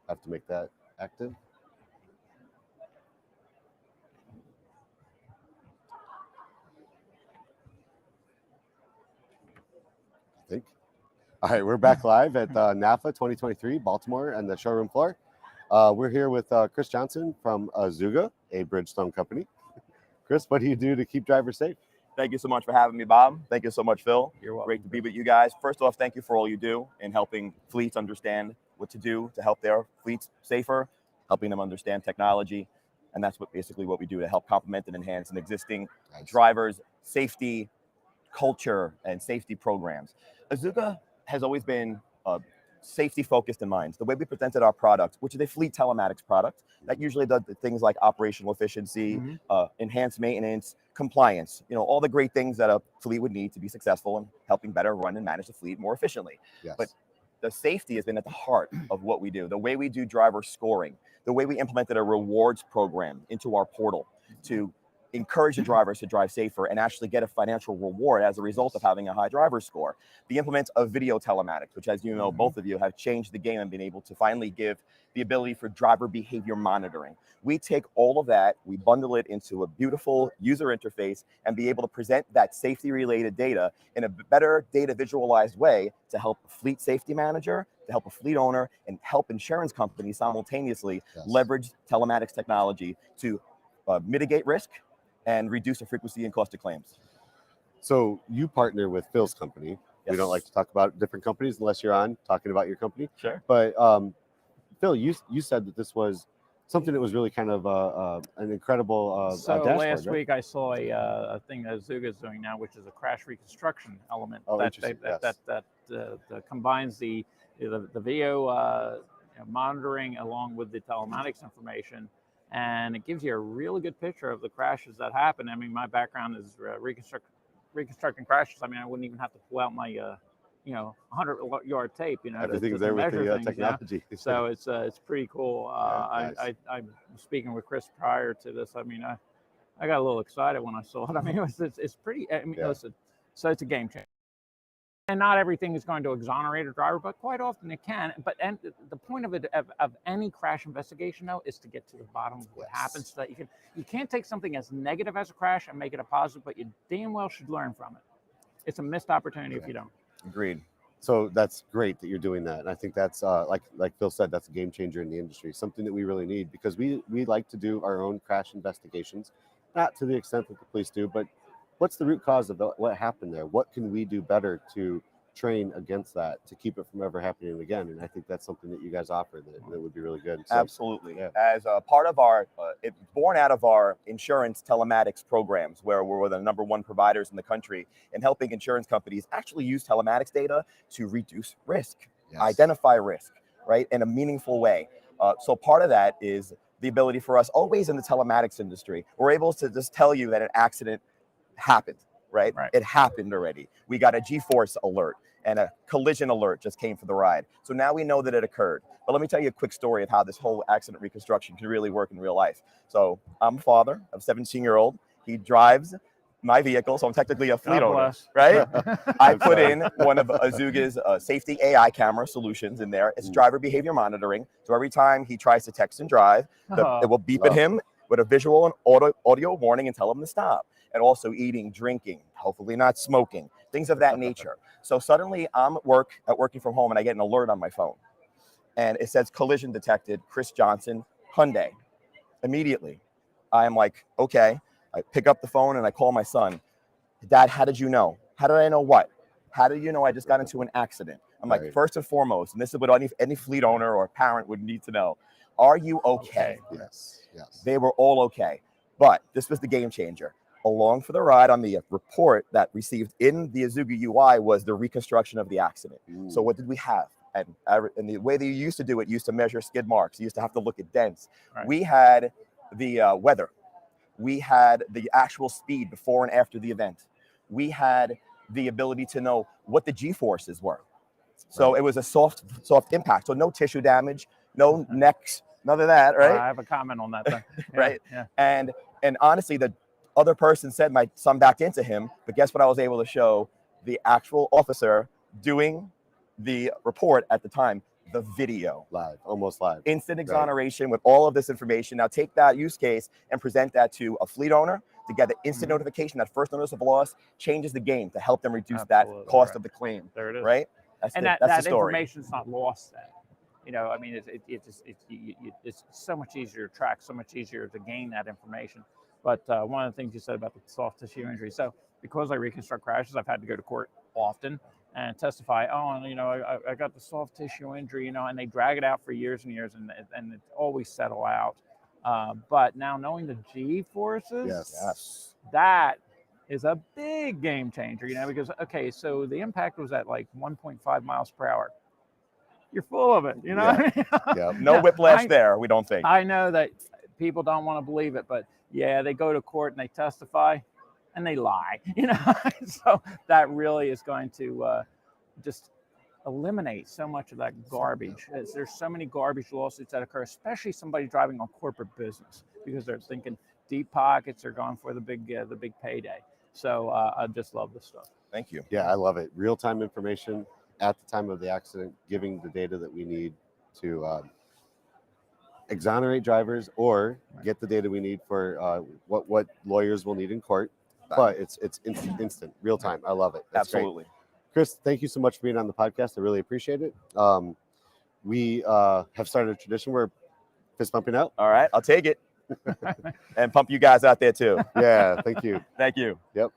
have to make that active. I think. All right, we're back live at NAFA 2023, Baltimore, and the showroom floor. We're here with Chris Johnson from Azuga, a Bridgestone company. Chris, what do you do to keep drivers safe? Thank you so much for having me, Bob. Thank you so much, Phil. You're welcome. Great to be with you guys. First off, thank you for all you do in helping fleets understand what to do to help their fleets safer, helping them understand technology. And that's basically what we do to help complement and enhance an existing drivers' safety culture and safety programs. Azuga has always been safety focused in mind. The way we presented our product, which is a fleet telematics product that usually does things like operational efficiency, enhanced maintenance, compliance, all the great things that a fleet would need to be successful in helping better run and manage the fleet more efficiently. Yes. But the safety has been at the heart of what we do. The way we do driver scoring, the way we implemented a rewards program into our portal to encourage the drivers to drive safer and actually get a financial reward as a result of having a high driver score. The implement of video telematics, which, as you know, both of you have changed the game and been able to finally give the ability for driver behavior monitoring. We take all of that, we bundle it into a beautiful user interface and be able to present that safety related data in a better data visualized way to help a fleet safety manager, to help a fleet owner, and help insurance companies simultaneously leverage telematics technology to mitigate risk and reduce the frequency and cost of claims. So you partner with Phil's company. Yes. We don't like to talk about different companies unless you're on talking about your company. Sure. But Phil, you said that this was something that was really kind of an incredible so dashboard, last right? week I saw a thing that Azuga is doing now, which is a crash reconstruction element that combines the video monitoring along with the telematics information. And it gives you a really good picture of the crashes that happen. I mean, my background is reconstructing crashes. I mean, I wouldn't even have to pull out my, 100-yard tape, Everything's to there with measure the things, technology. So it's pretty cool. Nice. I'm speaking with Chris prior to this. I mean, I got a little excited when I saw it. I mean, it's pretty. I mean, listen, so it's a game changer. And not everything is going to exonerate a driver, but quite often it can. And the point of it of any crash investigation, though, is to get to the bottom of what happens, so that you can't take something as negative as a crash and make it a positive, but you damn well should learn from it. It's a missed opportunity if you don't. Agreed. So that's great that you're doing that, and I think that's like Phil said, that's a game changer in the industry. Something that we really need, because we like to do our own crash investigations, not to the extent that the police do, but what's the root cause of what happened there? What can we do better to train against that, to keep it from ever happening again? And I think that's something that you guys offer that would be really good. So, absolutely. Yeah. As a part of our, it's born out of our insurance telematics programs, where we're the #1 providers in the country in helping insurance companies actually use telematics data to reduce risk, identify risk, right, in a meaningful way. So part of that is the ability for us, always in the telematics industry, we're able to just tell you that an accident happened, right? It happened already. We got a G-force alert and a collision alert just came for the ride. So now we know that it occurred. But let me tell you a quick story of how this whole accident reconstruction can really work in real life. So I'm a father of a 17-year-old. He drives my vehicle, so I'm technically a fleet owner, right? I put in one of Azuga's safety AI camera solutions in there. It's driver behavior monitoring. So every time he tries to text and drive, it will beep at him with a visual and audio warning and tell him to stop. And also eating, drinking, hopefully not smoking, things of that nature. So suddenly I'm working from home and I get an alert on my phone. And it says collision detected, Chris Johnson, Hyundai. Immediately, I'm like, okay. I pick up the phone and I call my son. Dad, how did you know? How did I know what? How did you know I just got into an accident? I'm like, first and foremost, and this is what any fleet owner or parent would need to know. Are you okay? Yes. They were all okay. But this was the game changer. Along for the ride on the report that received in the Azuga UI was the reconstruction of the accident. So what did we have? And the way that you used to do it, you used to measure skid marks. You used to have to look at dents. We had the weather. We had the actual speed before and after the event. We had the ability to know what the G-forces were. So it was a soft impact. So no tissue damage, no necks, none of that, right? I have a comment on that then. Right. And honestly, the other person said my son backed into him, but guess what I was able to show? The actual officer doing the report at the time the video. Live, almost live. Instant exoneration with all of this information. Now take that use case and present that to a fleet owner to get the instant notification. That first notice of loss changes the game to help them reduce that cost of the claim. There it is. Right? That's that the story. Information's not lost then. You know, I mean, it's so much easier to track, so much easier to gain that information. But one of the things you said about the soft tissue injury. So because I reconstruct crashes, I've had to go to court often and testify. Oh, and you know, I got the soft tissue injury, you know, and they drag it out for years and years, and it always settle out. But now knowing the G forces, Yes. that is a big game changer, you know, because, okay, so the impact was at like 1.5 miles per hour. You're full of it, you know? Yeah. No whiplash there, we don't think. I know that people don't want to believe it, but yeah, they go to court and they testify and they lie, you know? So that really is going to just eliminate so much of that garbage. There's so many garbage lawsuits that occur, especially somebody driving on corporate business, because they're thinking deep pockets are going for the big payday. So I just love this stuff. Thank you. Yeah, I love it. Real-time information at the time of the accident, giving the data that we need to exonerate drivers or get the data we need for what lawyers will need in court. But it's instant, real-time. I love it. That's Absolutely. Great. Chris, thank you so much for being on the podcast. I really appreciate it. We have started a tradition where fist pumping out. All right, I'll take it. And pump you guys out there too. Yeah, thank you. Thank you. Yep.